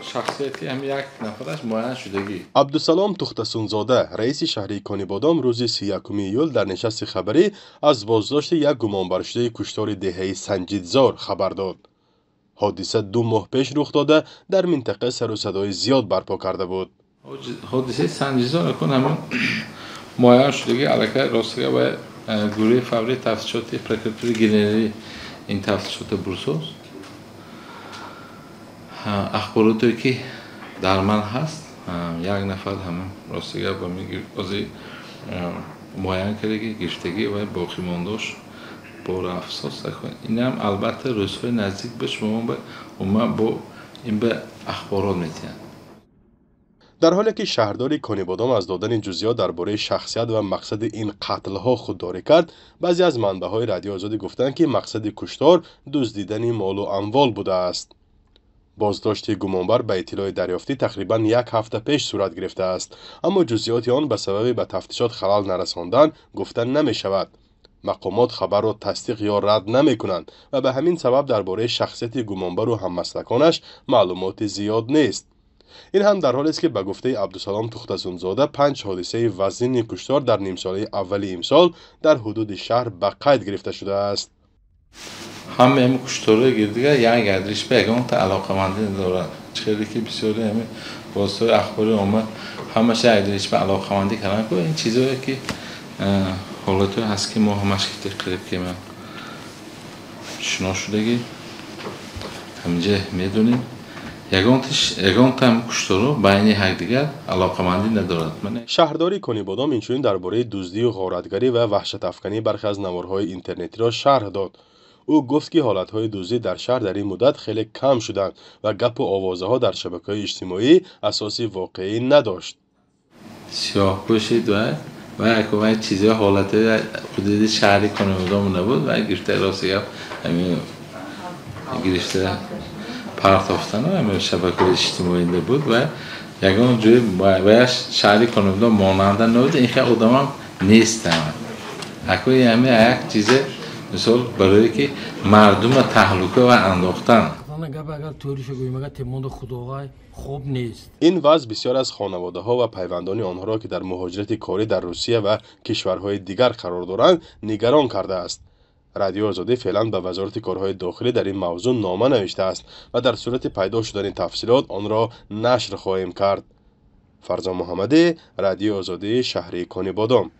شخصیتی هم یک نفرش معین شدگی. عبدالسلام تختسونزاده رئیس شهری کنیبادام روز 31 ایول در نشست خبری از بازداشت یک گمانبر شده کشتار دهه سنجیدزار خبر داد. حادثه 2 ماه پیش رخ داده در منطقه سر و صدای زیاد برپا کرده بود. حادثه سنجیدزار کن همون معین شدگی علاقه راستگی و گروه فوری تفتیشات پرکراتوری گنری این تفتیشات بروسوس اخباراتی که در من هست یک نفر همون راستگی با میگه بازی معین کرده که گرفتگی و باقی مانداش با افسوس کنه. این هم البته روزهای نزدیک بهش ما با این به اخبارات میتونن. در حالی که شهرداری کنیبادام از دادن جزئیات درباره شخصیت و مقصد این قتل ها خودداری کرد، بعضی از منبع های رادیو آزادی گفتند که مقصد کشتار دزدیدن مال و اموال بوده است. بازداشت گمانبر به اطلاع دریافتی تقریبا 1 هفته پیش صورت گرفته است، اما جزئیات آن به سبب به تفتیشات خلل نرساندن گفته نمی شود. مقامات خبر را تصدیق یا رد نمی کنند و به همین سبب درباره شخصیت گمانبر و هممسلکانش معلومات زیاد نیست. این هم در حالی است که به گفته عبدالسلام تختسونزاده 5 حادثه وزین کشتار در نیم ساله اولی امسال در حدود شهر به قید گرفته شده است. همه این کشتارهای دیگه یک گردش به یگان تا علاقمندی دارد. چیزی که بسیاری همه واسطه اخباری عامه همش گردش به علاقمندی کردن که این چیزایی که حالت هست که ما همش تقریبا که من شنا شدگی همینجا میدونیم یگان تام کشتارو بین یکدیگر علاقمندی ندارد. شهرداری کنیبادام اینچنین درباره دزدی و غارتگری و وحشت افکنی برخی از نوارهای اینترنتی را شرح داد. او گفت که حالتهای دزدی در شهر در این مدت خیلی کم شدند و گپ و آوازه ها در شبکه‌های اجتماعی اساسی واقعی نداشت. سیاه‌پوشی و یک چیزی حالت حدود شهری کنیبادام نبود و گرفته راستی همین گرفته پرتافتن و همین شبکه‌های اجتماعی نبود و یگان جوی باید شهری کنیبادام ماننده نبود. این خیلی آدم هم نیستن. اکوی همین یک چیز مثال برای که مردم تهلکه و انداختن. این وضع بسیار از خانواده ها و پیوندان آنها را که در مهاجرت کاری در روسیه و کشورهای دیگر قرار دارند نگران کرده است. رادیو آزادی فعلا به وزارت کارهای داخلی در این موضوع نامه نوشته است و در صورت پیدا شدن تفصیلات آن را نشر خواهیم کرد. فرزان محمدی، رادیو آزادی شهری کنیبادام.